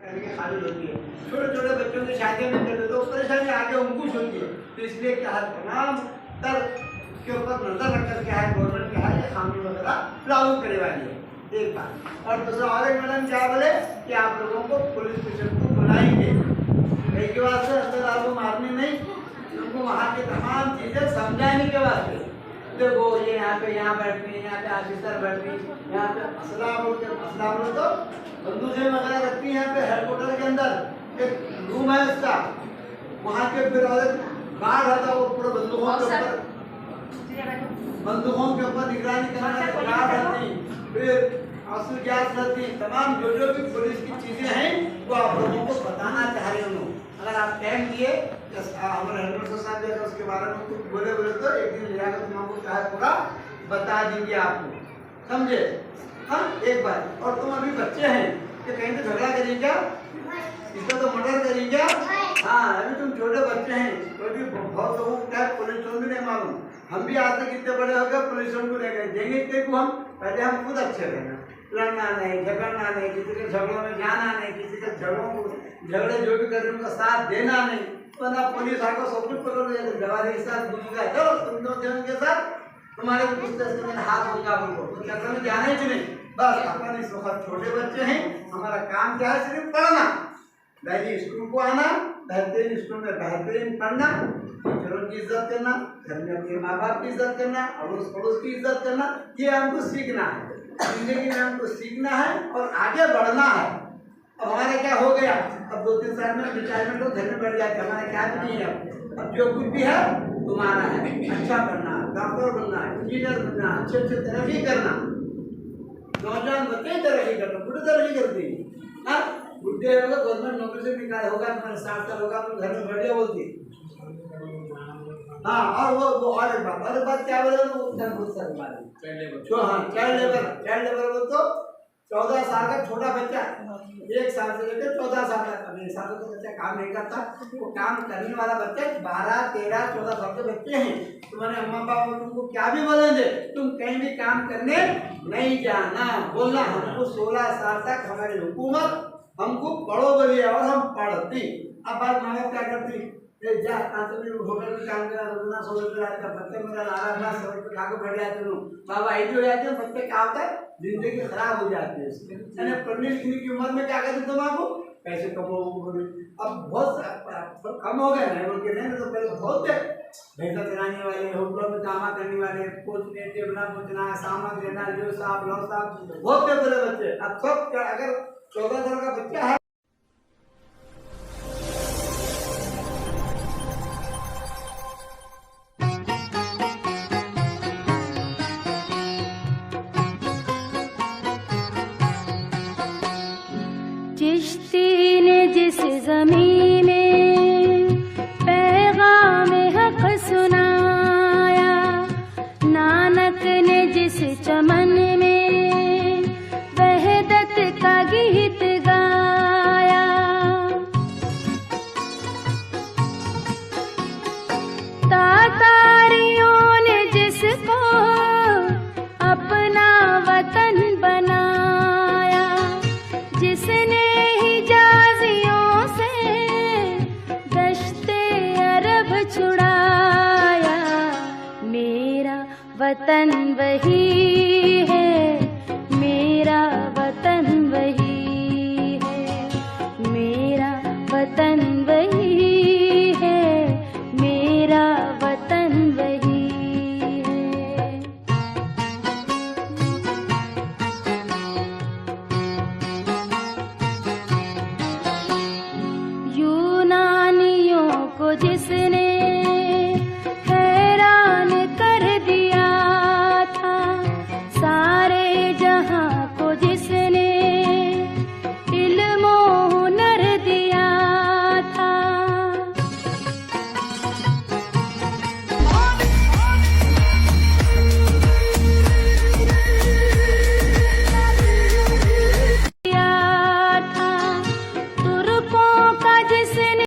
करके खाली होती है। छोटे छोटे बच्चों की शादी में करते तो परेशानी आगे उनको होती है। तो इसलिए क्या है, तमाम तर के ऊपर नजर रख कर क्या है, गवर्नमेंट क्या है, ये कानून वगैरह लागू करने वाली है। एक बात। और दूसरा और एक मैडम क्या बोले कि आप लोगों को पुलिस स्टेशन को बुलाएंगे, एक वास्ते अस्पताल को मारने नहीं, उनको वहाँ की तमाम चीजें समझाने के वास्ते। देखो ये यहाँ पे यहाँ बैठती है, यहाँ पे ऑफिसर बैठती है, यहाँ पे असला बोल तो बंदूकें वगैरह रखती है। यहाँ पे हेडक्वार्टर के अंदर एक रूम है उसका, वहाँ के फिर गार्ड रहता है, वो पूरे बंदूकों के ऊपर निगरानी करने वाले गार्ड रहती, फिर आंसू गैस रहती, तमाम जो जो भी पुलिस की चीजें हैं वो आप लोगों को बताना चाह रहे हूँ। अगर आप टाइम दिए हमारे हेडमास्टर साहब जो है उसके बारे में कुछ बोले तो एक दिन ले आकर तुमको क्या है पूरा बता देंगे आपको, समझे? हाँ एक बार। और तुम अभी बच्चे हैं कि कहीं तो झगड़ा करेंगे क्या, इसका तो मर्डर करेंगे क्या? हाँ अभी तुम छोटे बच्चे हैं, तो अभी बहुत लोगों को क्या पुलिस भी नहीं मालूम। हम भी आज तक कितने बड़े हो गए, पुलिस को लेकर देंगे इतने को हम पहले हम खुद अच्छे रहना, लड़ना नहीं, झगड़ना नहीं, किसी के झगड़ों में जाना नहीं, किसी के झगड़े जो भी कर रहे उनका साथ देना नहीं, वरना पुलिस आकर सब कुछ पकड़ ले जवारी के साथ दूंगा, चलो तुम दो जन के साथ तुम्हारे कुछ हाथ होगा, हमको झगड़े में जाना ही नहीं। बस अपन इस वक्त छोटे बच्चे हैं, हमारा काम क्या है, सिर्फ पढ़ना, पहले स्कूल को आना, बेहतरीन स्कूल में बेहतरीन पढ़ना, टीचरों की इज्जत करना, घर में अपने माँ बाप की इज्जत करना, अड़ोस पड़ोस की इज्जत करना, ये हमको सीखना है। जिंदगी में हमको सीखना है और आगे बढ़ना है। अब हमारा क्या हो गया, अब 2-3 साल में रिटायरमेंट हो, घर में बैठ जाते, हमारा क्या भी नहीं है। अब जो कुछ भी है तुम्हारा है, अच्छा बनना, डॉक्टर बनना, इंजीनियर बनना, अच्छे अच्छे तरक्की करना। नौजवान बच्चे तरक्की करना, बुढ़े तरक्की करते हैं, बुढ़े होगा गवर्नमेंट नौकरी से निकाल होगा, तुम्हारे 60 साल होगा, तुम घर में बैठ जाओ बोलती। हाँ और वो और एक बात क्या बोले वो चाइल्ड लेबर बोल तो 14 साल का छोटा बच्चा, 1 साल से लेकर 14 साल तक, 1 साल का बच्चा काम नहीं करता, वो काम करने वाला बच्चा 12, 13, 14 साल के बच्चे हैं। तुम्हारे अम्मा पापा तुमको क्या भी बोलेंगे, तुम कहीं भी काम करने नहीं जाना, बोलना हमको 16 साल तक हमारी हुकूमत हमको पढ़ो बोली और हम पढ़ती। अब बात माँ बाप क्या करती, जा होटल में काम करा, रोजाना 100 रुपये आता, बच्चे मेरा लारा था 100 रुपये खा के बैठ जाते हो, बाबा आई हो जाते हैं, बच्चे क्या होता है जिंदगी खराब हो जाती है। इसलिए पढ़ने लिखने की उम्र में क्या करते तुम आपको पैसे कमाओ, अब बहुत कम हो गए हैं, बोल के नहीं तो पहले बहुत थे, भैंसा चलाने वाले, होटलों में काम करने वाले, पोछने टेबना पोछना, सामान देना, जो साहब लो साहब बहुत थे बड़े बच्चे। अब सब अगर 14 साल का बच्चा है